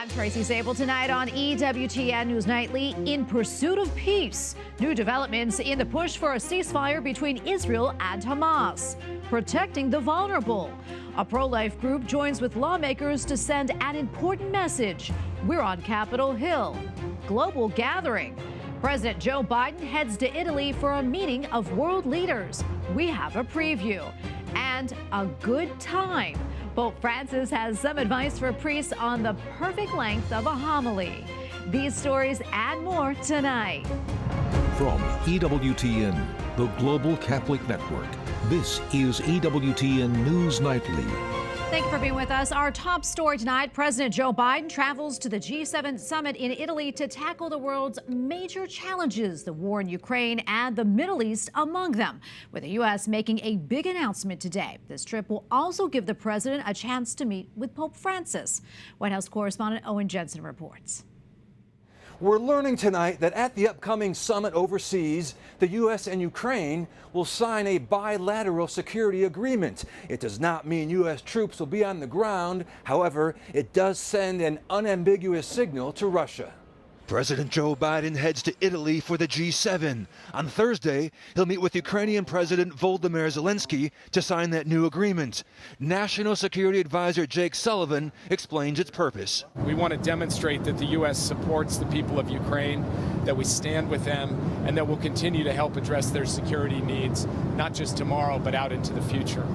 I'm Tracy Sabol. Tonight on EWTN News Nightly, in pursuit of peace, new developments in the push for a ceasefire between Israel and Hamas. Protecting the vulnerable. A pro-life group joins with lawmakers to send an important message. We're on Capitol Hill. Global gathering. President Joe Biden heads to Italy for a meeting of world leaders. We have a preview. And a good time. Pope Francis has some advice for priests on the perfect length of a homily. These stories and more tonight. From EWTN, the Global Catholic Network, this is EWTN News Nightly. Thank you for being with us. Our top story tonight, President Joe Biden travels to the G7 summit in Italy to tackle the world's major challenges, the war in Ukraine and the Middle East among them, with the U.S. making a big announcement today. This trip will also give the president a chance to meet with Pope Francis. White House correspondent Owen Jensen reports. We're learning tonight that at the upcoming summit overseas, the U.S. and Ukraine will sign a bilateral security agreement. It does not mean U.S. troops will be on the ground. However, it does send an unambiguous signal to Russia. President Joe Biden heads to Italy for the G7. On Thursday, he'll meet with Ukrainian President Volodymyr Zelensky to sign that new agreement. National Security Advisor Jake Sullivan explains its purpose. We want to demonstrate that the U.S. supports the people of Ukraine, that we stand with them, and that we'll continue to help address their security needs, not just tomorrow, but out into the future.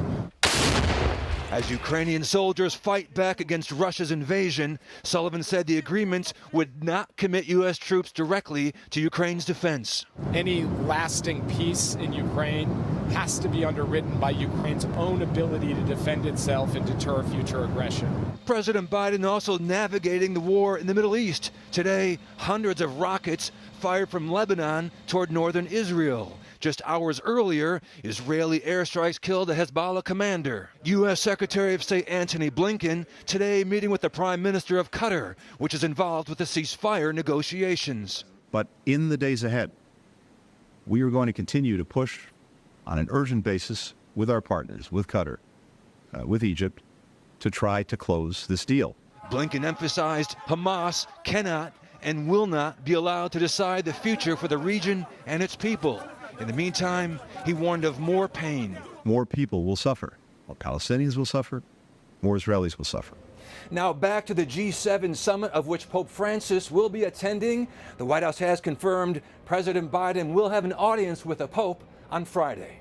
As Ukrainian soldiers fight back against Russia's invasion, Sullivan said the agreement would not commit U.S. troops directly to Ukraine's defense. Any lasting peace in Ukraine has to be underwritten by Ukraine's own ability to defend itself and deter future aggression. President Biden also navigating the war in the Middle East. Today, hundreds of rockets fired from Lebanon toward northern Israel. Just hours earlier, Israeli airstrikes killed a Hezbollah commander. U.S. Secretary of State Antony Blinken today meeting with the Prime Minister of Qatar, which is involved with the ceasefire negotiations. But in the days ahead, we are going to continue to push on an urgent basis with our partners, with Qatar, with Egypt, to try to close this deal. Blinken emphasized Hamas cannot and will not be allowed to decide the future for the region and its people. In the meantime, he warned of more pain. More people will suffer. More Palestinians will suffer. More Israelis will suffer. Now back to the G7 summit, of which Pope Francis will be attending. The White House has confirmed President Biden will have an audience with the Pope on Friday.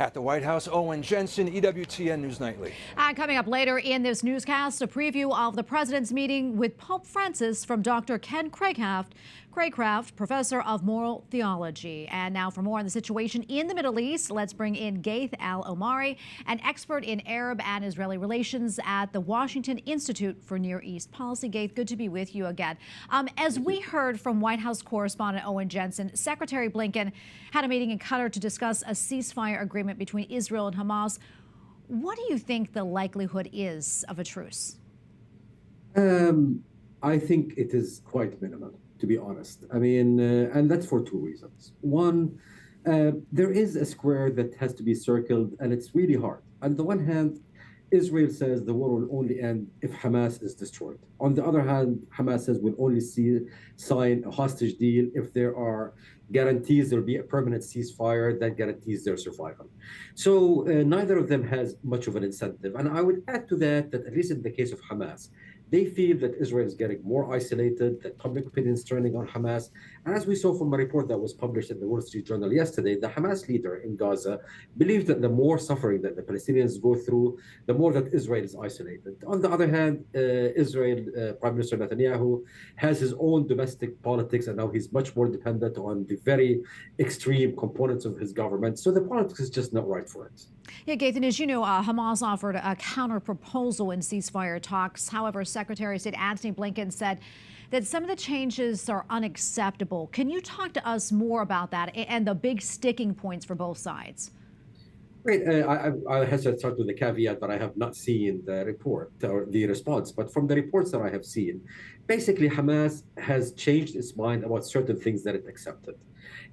At the White House, Owen Jensen, EWTN News Nightly. And coming up later in this newscast, a preview of the president's meeting with Pope Francis from Dr. Ken Craycraft, professor of moral theology. And now for more on the situation in the Middle East, let's bring in Gaith Al-Omari, an expert in Arab and Israeli relations at the Washington Institute for Near East Policy. Gaith, good to be with you again. As we heard from White House correspondent Owen Jensen, Secretary Blinken had a meeting in Qatar to discuss a ceasefire agreement between Israel and Hamas. What do you think the likelihood is of a truce? I think it is quite minimal, to be honest. I mean, and that's for two reasons. One, there is a square that has to be circled, and it's really hard. On the one hand, Israel says the war will only end if Hamas is destroyed. On the other hand, Hamas says we'll only sign a hostage deal if there are guarantees there'll be a permanent ceasefire that guarantees their survival. So neither of them has much of an incentive. And I would add to that at least in the case of Hamas, they feel that Israel is getting more isolated, that public opinion is turning on Hamas. And as we saw from a report that was published in the Wall Street Journal yesterday, the Hamas leader in Gaza believes that the more suffering that the Palestinians go through, the more that Israel is isolated. On the other hand, Israel, Prime Minister Netanyahu, has his own domestic politics, and now he's much more dependent on the very extreme components of his government. So the politics is just not right for it. Yeah, Gaithan, as you know, Hamas offered a counter-proposal in ceasefire talks. However, Secretary of State Antony Blinken said that some of the changes are unacceptable. Can you talk to us more about that and the big sticking points for both sides? Right. I have to start with the caveat that I have not seen the report or the response, but from the reports that I have seen, basically Hamas has changed its mind about certain things that it accepted.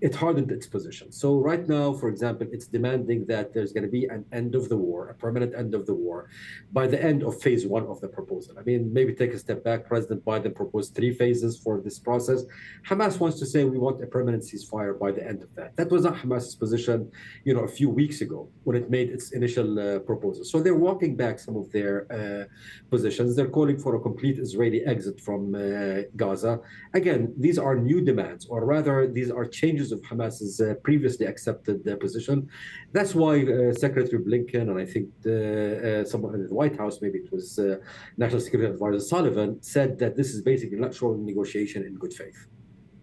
it hardened its position. So right now, for example, it's demanding that there's going to be an end of the war, a permanent end of the war, by the end of phase one of the proposal. I mean, maybe take a step back. President Biden proposed 3 phases for this process. Hamas wants to say we want a permanent ceasefire by the end of that. That was not Hamas's position, a few weeks ago when it made its initial proposal. So they're walking back some of their positions. They're calling for a complete Israeli exit from Gaza. Again, these are new demands, or rather, these are changes of Hamas's previously accepted position. That's why Secretary Blinken, and I think someone in the White House, maybe it was National Security Advisor Sullivan, said that this is basically not showing negotiation in good faith.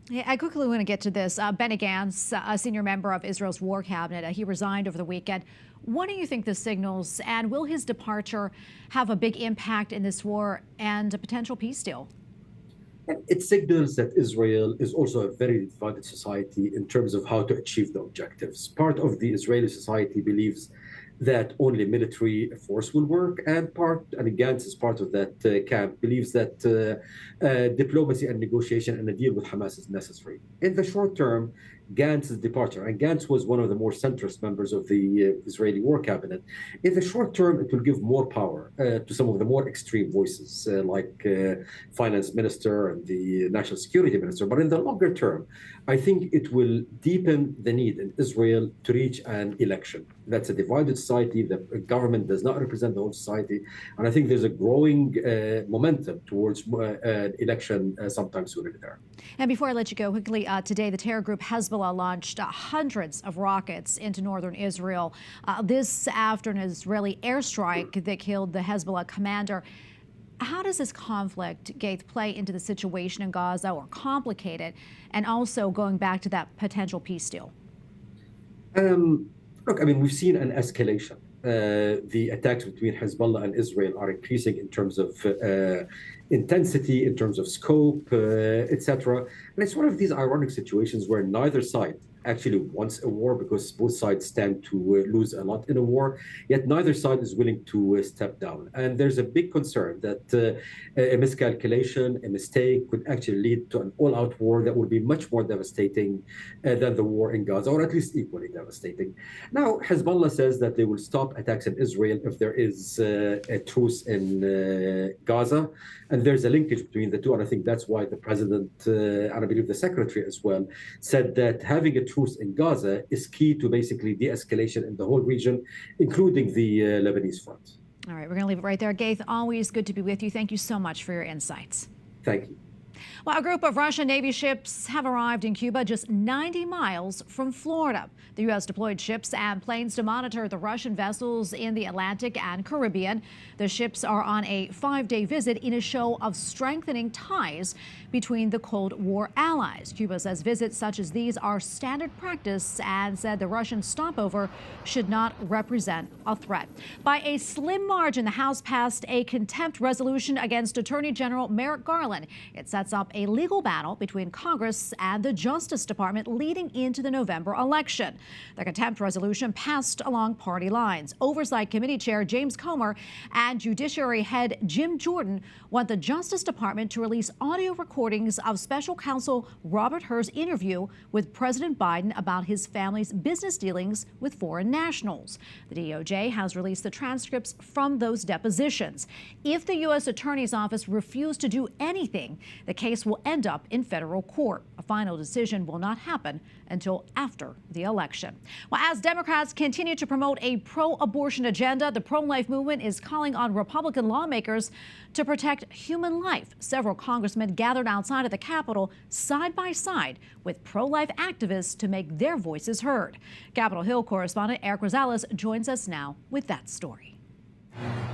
Yeah, I quickly want to get to this. Benny Gantz, a senior member of Israel's war cabinet, he resigned over the weekend. What do you think this signals, and will his departure have a big impact in this war and a potential peace deal? It signals that Israel is also a very divided society in terms of how to achieve the objectives. Part of the Israeli society believes that only military force will work, and Gantz is part of that camp, believes that diplomacy and negotiation and a deal with Hamas is necessary. In the short term, Gantz's departure, and Gantz was one of the more centrist members of the Israeli war cabinet. In the short term, it will give more power to some of the more extreme voices, like finance minister and the national security minister. But in the longer term, I think it will deepen the need in Israel to reach an election. That's a divided society. The government does not represent the whole society. And I think there's a growing momentum towards an election sometime sooner there. And before I let you go quickly, today the terror group Hezbollah launched hundreds of rockets into northern Israel. This after an Israeli airstrike that killed the Hezbollah commander. How does this conflict, Gaith, play into the situation in Gaza or complicate it? And also going back to that potential peace deal. Look, I mean, we've seen an escalation. The attacks between Hezbollah and Israel are increasing in terms of intensity, in terms of scope, etc. And it's one of these ironic situations where neither side actually wants a war, because both sides stand to lose a lot in a war, yet neither side is willing to step down. And there's a big concern that a miscalculation, a mistake could actually lead to an all-out war that would be much more devastating than the war in Gaza, or at least equally devastating. Now, Hezbollah says that they will stop attacks in Israel if there is a truce in Gaza. And there's a linkage between the two. And I think that's why the president, and I believe the secretary as well, said that having a truce in Gaza is key to basically de-escalation in the whole region, including the Lebanese front. All right, we're going to leave it right there. Gaith, always good to be with you. Thank you so much for your insights. Thank you. Well, a group of Russian Navy ships have arrived in Cuba just 90 miles from Florida. The U.S. deployed ships and planes to monitor the Russian vessels in the Atlantic and Caribbean. The ships are on a 5-day visit in a show of strengthening ties between the Cold War allies. Cuba says visits such as these are standard practice and said the Russian stopover should not represent a threat. By a slim margin, the House passed a contempt resolution against Attorney General Merrick Garland. It sets up a legal battle between Congress and the Justice Department leading into the November election. The contempt resolution passed along party lines. Oversight Committee Chair James Comer and Judiciary Head Jim Jordan want the Justice Department to release audio recordings of Special Counsel Robert Hur's interview with President Biden about his family's business dealings with foreign nationals. The DOJ has released the transcripts from those depositions. If the U.S. Attorney's Office refused to do anything, the case will end up in federal court. A final decision will not happen until after the election. Well, as Democrats continue to promote a pro-abortion agenda, the pro-life movement is calling on Republican lawmakers to protect human life. Several congressmen gathered outside of the Capitol side by side with pro-life activists to make their voices heard. Capitol Hill correspondent Eric Rosales joins us now with that story.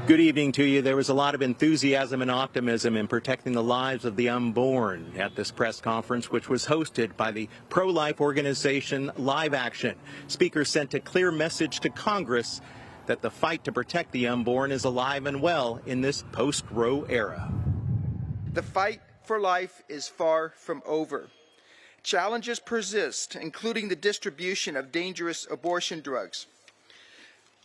Good evening to you. There was a lot of enthusiasm and optimism in protecting the lives of the unborn at this press conference, which was hosted by the pro-life organization Live Action. Speakers sent a clear message to Congress that the fight to protect the unborn is alive and well in this post-Roe era. The fight for life is far from over. Challenges persist, including the distribution of dangerous abortion drugs.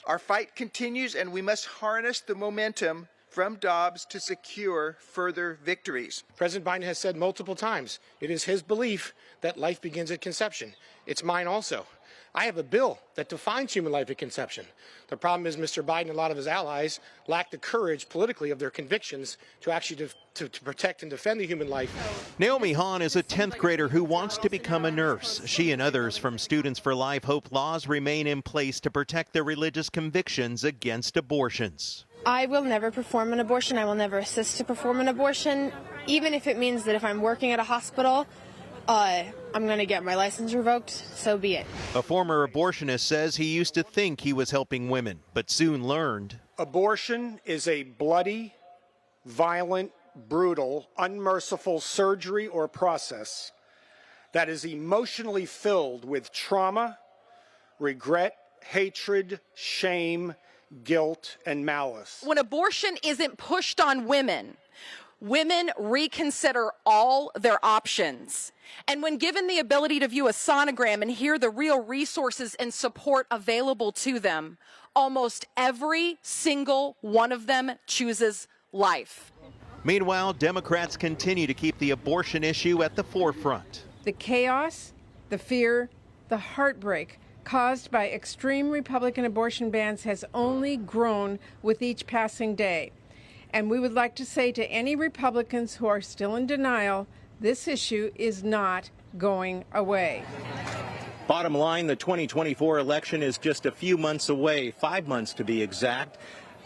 Our fight continues, and we must harness the momentum from Dobbs to secure further victories. President Biden has said multiple times it is his belief that life begins at conception. It's mine also. I have a bill that defines human life at conception. The problem is Mr. Biden and a lot of his allies lack the courage politically of their convictions to actually to protect and defend the human life. Naomi Hahn is a 10th grader who wants to become a nurse. She and others from Students for Life Hope laws remain in place to protect their religious convictions against abortions. I will never perform an abortion. I will never assist to perform an abortion, even if it means that if I'm working at a hospital, I'm going to get my license revoked, so be it. A former abortionist says he used to think he was helping women, but soon learned. Abortion is a bloody, violent, brutal, unmerciful surgery or process that is emotionally filled with trauma, regret, hatred, shame, guilt, and malice. When abortion isn't pushed on women, women reconsider all their options. And when given the ability to view a sonogram and hear the real resources and support available to them, almost every single one of them chooses life. Meanwhile, Democrats continue to keep the abortion issue at the forefront. The chaos, the fear, the heartbreak caused by extreme Republican abortion bans has only grown with each passing day. And we would like to say to any Republicans who are still in denial, this issue is not going away. Bottom line, the 2024 election is just a few months away, 5 months to be exact.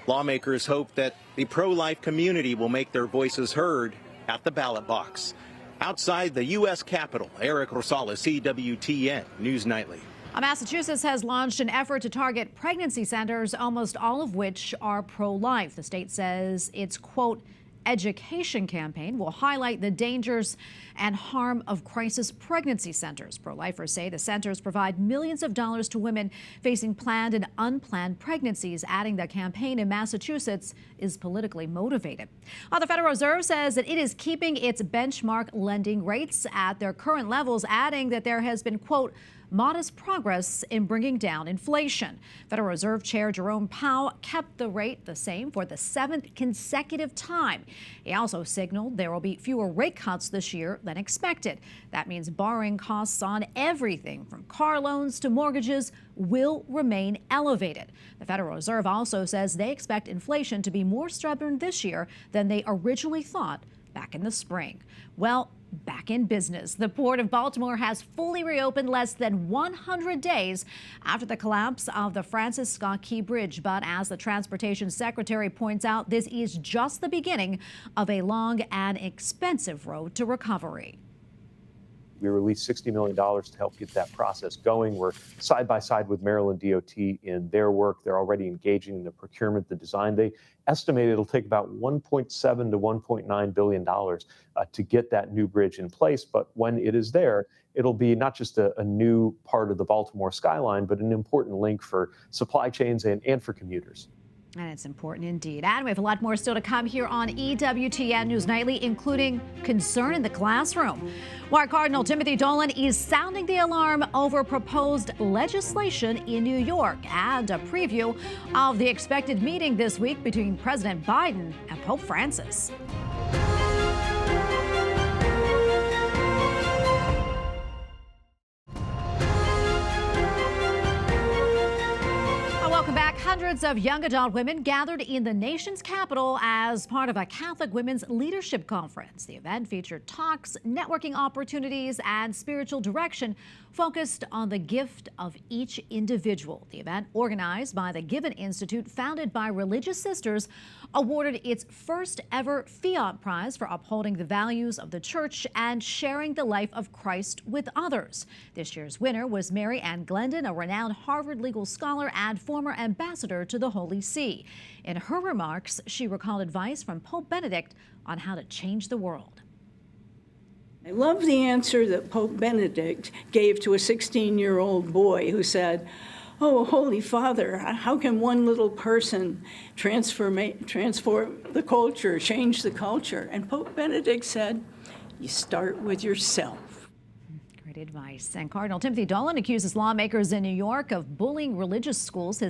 Lawmakers hope that the pro-life community will make their voices heard at the ballot box. Outside the U.S. Capitol, Eric Rosales, EWTN News Nightly. Massachusetts has launched an effort to target pregnancy centers, almost all of which are pro-life. The state says its, quote, education campaign will highlight the dangers and harm of crisis pregnancy centers. Pro-lifers say the centers provide millions of dollars to women facing planned and unplanned pregnancies, adding the campaign in Massachusetts is politically motivated. The Federal Reserve says that it is keeping its benchmark lending rates at their current levels, adding that there has been, quote, modest progress in bringing down inflation. Federal Reserve Chair Jerome Powell kept the rate the same for the 7th consecutive time. He also signaled there will be fewer rate cuts this year than expected. That means borrowing costs on everything from car loans to mortgages will remain elevated. The Federal Reserve also says they expect inflation to be more stubborn this year than they originally thought back in the spring. Well, back in business. The Port of Baltimore has fully reopened less than 100 days after the collapse of the Francis Scott Key Bridge. But as the Transportation Secretary points out, this is just the beginning of a long and expensive road to recovery. We released $60 million to help get that process going. We're side by side with Maryland DOT in their work. They're already engaging in the procurement, the design. They estimate it'll take about $1.7 to $1.9 billion to get that new bridge in place. But when it is there, it'll be not just a new part of the Baltimore skyline, but an important link for supply chains and for commuters. And it's important indeed. And we have a lot more still to come here on EWTN News Nightly, including concern in the classroom, where Cardinal Timothy Dolan is sounding the alarm over proposed legislation in New York, and a preview of the expected meeting this week between President Biden and Pope Francis. Welcome back. Hundreds of young adult women gathered in the nation's capital as part of a Catholic Women's Leadership Conference. The event featured talks, networking opportunities, and spiritual direction focused on the gift of each individual. The event, organized by the Given Institute, founded by religious sisters, awarded its first ever Fiat Prize for upholding the values of the church and sharing the life of Christ with others. This year's winner was Mary Ann Glendon, a renowned Harvard legal scholar and former ambassador to the Holy See. In her remarks, she recalled advice from Pope Benedict on how to change the world. I love the answer that Pope Benedict gave to a 16-year-old boy who said, "Oh, Holy Father, how can one little person transform the culture, change the culture?" And Pope Benedict said, "You start with yourself." Great advice. And Cardinal Timothy Dolan accuses lawmakers in New York of bullying religious schools.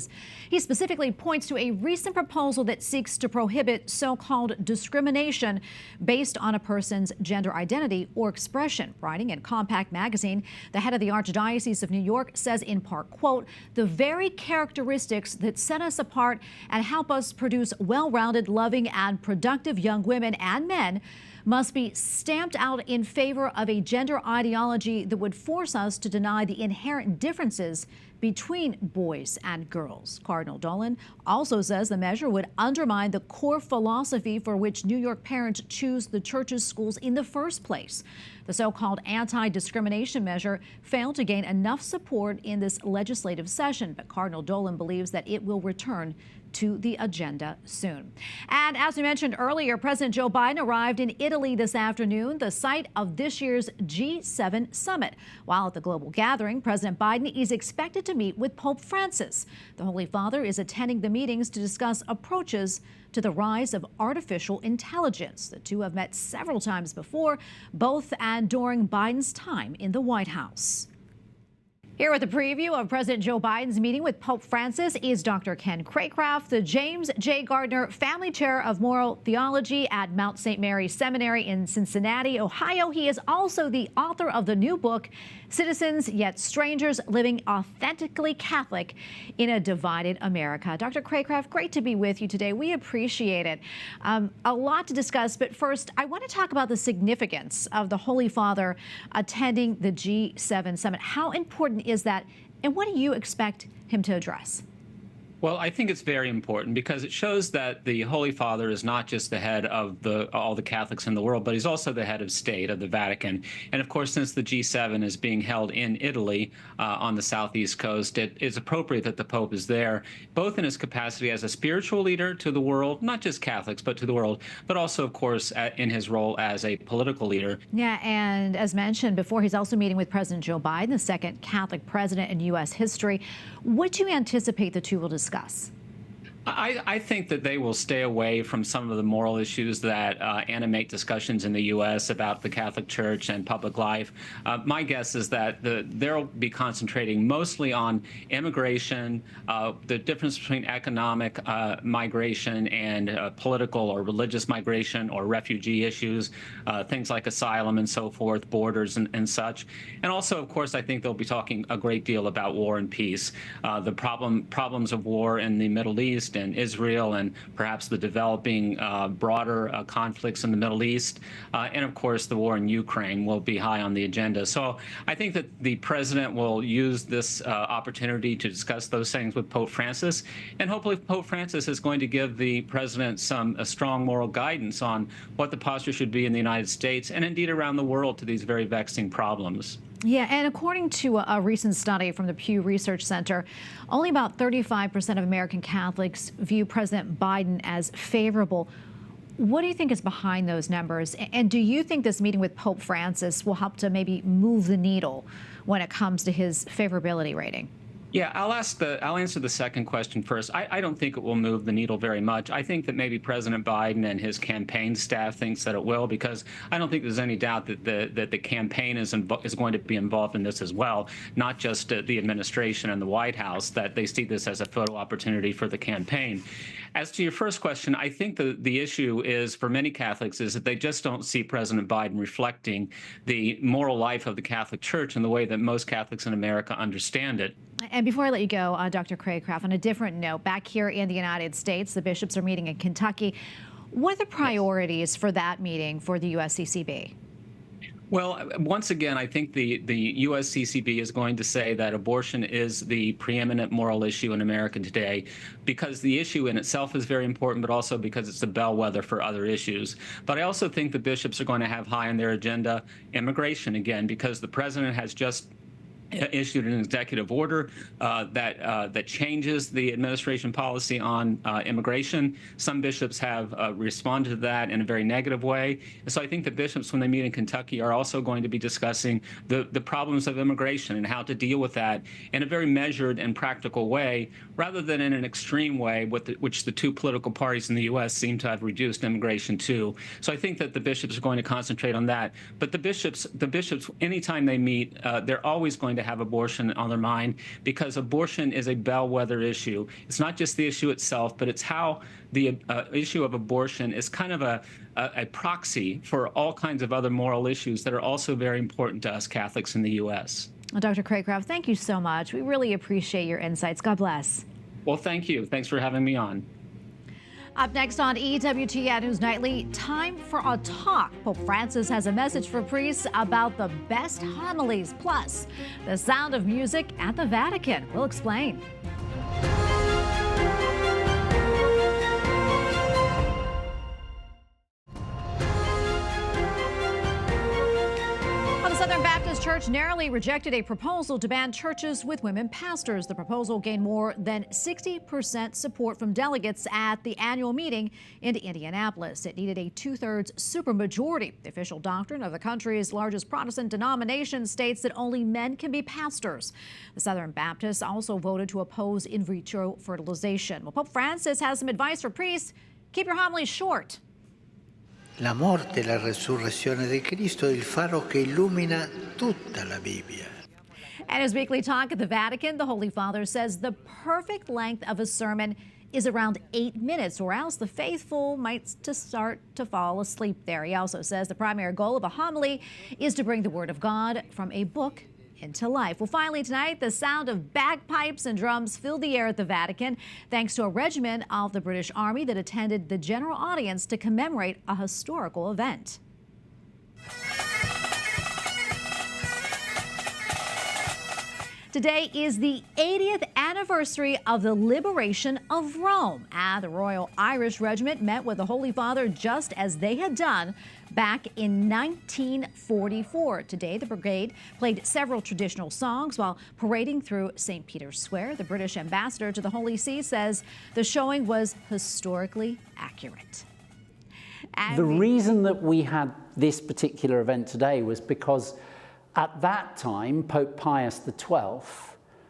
He specifically points to a recent proposal that seeks to prohibit so-called discrimination based on a person's gender identity or expression. Writing in Compact magazine, the head of the Archdiocese of New York says in part, quote, "The very characteristics that set us apart and help us produce well-rounded, loving, and productive young women and men must be stamped out in favor of a gender ideology that would force us to deny the inherent differences between boys and girls." Cardinal Dolan also says the measure would undermine the core philosophy for which New York parents choose the church's schools in the first place. The so-called anti-discrimination measure failed to gain enough support in this legislative session, but Cardinal Dolan believes that it will return to the agenda soon. And as we mentioned earlier, President Joe Biden arrived in Italy this afternoon, the site of this year's G7 summit. While at the global gathering, President Biden is expected to meet with Pope Francis. The Holy Father is attending the meetings to discuss approaches to the rise of artificial intelligence. The two have met several times before, both and during Biden's time in the White House. Here with a preview of President Joe Biden's meeting with Pope Francis is Dr. Ken Craycraft, the James J. Gardner Family Chair of Moral Theology at Mount St. Mary's Seminary in Cincinnati, Ohio. He is also the author of the new book, Citizens Yet Strangers, Living Authentically Catholic in a Divided America. Dr. Craycraft, great to be with you today. We appreciate it. A lot to discuss, but first, I want to talk about the significance of the Holy Father attending the G7 summit. How important is that, and what do you expect him to address? Well, I think it's very important because it shows that the Holy Father is not just the head of all the Catholics in the world, but he's also the head of state of the Vatican. And of course, since the G7 is being held in Italy on the southeast coast, it is appropriate that the Pope is there, both in his capacity as a spiritual leader to the world, not just Catholics, but to the world, but also, of course, in his role as a political leader. Yeah, and as mentioned before, he's also meeting with President Joe Biden, the second Catholic president in U.S. history. What do you anticipate the two will discuss? I think that they will stay away from some of the moral issues that animate discussions in the U.S. about the Catholic Church and public life. My guess is that they'll be concentrating mostly on immigration, the difference between economic migration and political or religious migration or refugee issues, things like asylum and so forth, borders and such. And also, of course, I think they'll be talking a great deal about war and peace, the problems of war in the Middle East and Israel, and perhaps the developing broader conflicts in the Middle East, and of course the war in Ukraine will be high on the agenda. So I think that the president will use this opportunity to discuss those things with Pope Francis, and hopefully Pope Francis is going to give the president some strong moral guidance on what the posture should be in the United States and indeed around the world to these very vexing problems. Yeah, and according to a recent study from the Pew Research Center, only about 35% of American Catholics view President Biden as favorable. What do you think is behind those numbers? And do you think this meeting with Pope Francis will help to maybe move the needle when it comes to his favorability rating? Yeah, I'll answer the second question first. I don't think it will move the needle very much. I think that maybe President Biden and his campaign staff thinks that it will, because I don't think there's any doubt that the campaign is going to be involved in this as well, not just the administration and the White House, that they see this as a photo opportunity for the campaign. As to your first question, I think the issue is, for many Catholics, is that they just don't see President Biden reflecting the moral life of the Catholic Church in the way that most Catholics in America understand it. And before I let you go, Dr. Craycraft, on a different note, back here in the United States, the bishops are meeting in Kentucky. What are the priorities for that meeting for the USCCB? Well, once again, I think the USCCB is going to say that abortion is the preeminent moral issue in America today, because the issue in itself is very important, but also because it's a bellwether for other issues. But I also think the bishops are going to have high on their agenda immigration, again, because the president has just issued an executive order that changes the administration policy on immigration. Some bishops have responded to that in a very negative way. And so I think the bishops, when they meet in Kentucky, are also going to be discussing the problems of immigration and how to deal with that in a very measured and practical way, rather than in an extreme way, which the two political parties in the U.S. seem to have reduced immigration to. So I think that the bishops are going to concentrate on that. But the bishops, anytime they meet, they're always going to have abortion on their mind, because abortion is a bellwether issue. It's not just the issue itself, but it's how the issue of abortion is kind of a proxy for all kinds of other moral issues that are also very important to us Catholics in the U.S. Well, Dr. Craycraft, thank you so much. We really appreciate your insights. God bless. Well, thank you. Thanks for having me on. Up next on EWTN News Nightly, time for a talk. Pope Francis has a message for priests about the best homilies, plus the sound of music at the Vatican. We'll explain. The Southern Baptist Church narrowly rejected a proposal to ban churches with women pastors. The proposal gained more than 60% support from delegates at the annual meeting in Indianapolis. It needed a 2/3 supermajority. The official doctrine of the country's largest Protestant denomination states that only men can be pastors. The Southern Baptists also voted to oppose in vitro fertilization. Well, Pope Francis has some advice for priests. Keep your homilies short. La morte e la resurrezione di Cristo è il faro che illumina tutta la Bibbia. And his weekly talk at the Vatican, the Holy Father says the perfect length of a sermon is around 8 minutes, or else the faithful might start to fall asleep there. He also says the primary goal of a homily is to bring the Word of God from a book into life. Well, finally tonight, the sound of bagpipes and drums filled the air at the Vatican, thanks to a regiment of the British Army that attended the general audience to commemorate a historical event. Today is the 80th anniversary of the liberation of Rome. The Royal Irish Regiment met with the Holy Father just as they had done back in 1944. Today, the brigade played several traditional songs while parading through St. Peter's Square. The British ambassador to the Holy See says the showing was historically accurate. The reason that we had this particular event today was because at that time, Pope Pius XII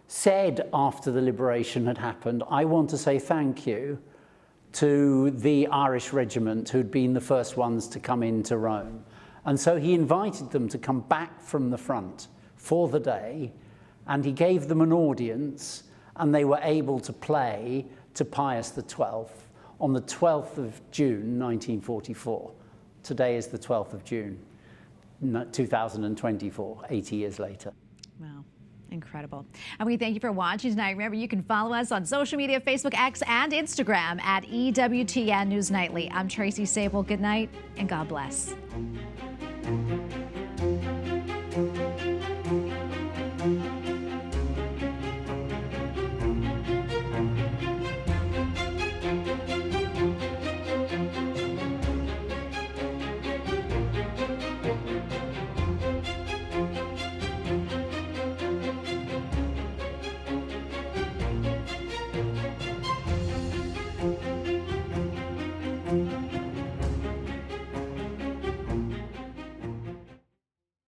said after the liberation had happened, I want to say thank you to the Irish regiment who'd been the first ones to come into Rome. And so he invited them to come back from the front for the day, and he gave them an audience, and they were able to play to Pius XII on the 12th of June, 1944. Today is the 12th of June. 2024, 80 years later. Wow, incredible. And we thank you for watching tonight. Remember, you can follow us on social media, Facebook, X, and Instagram at EWTN News Nightly. I'm Tracy Sabol. Good night, and God bless.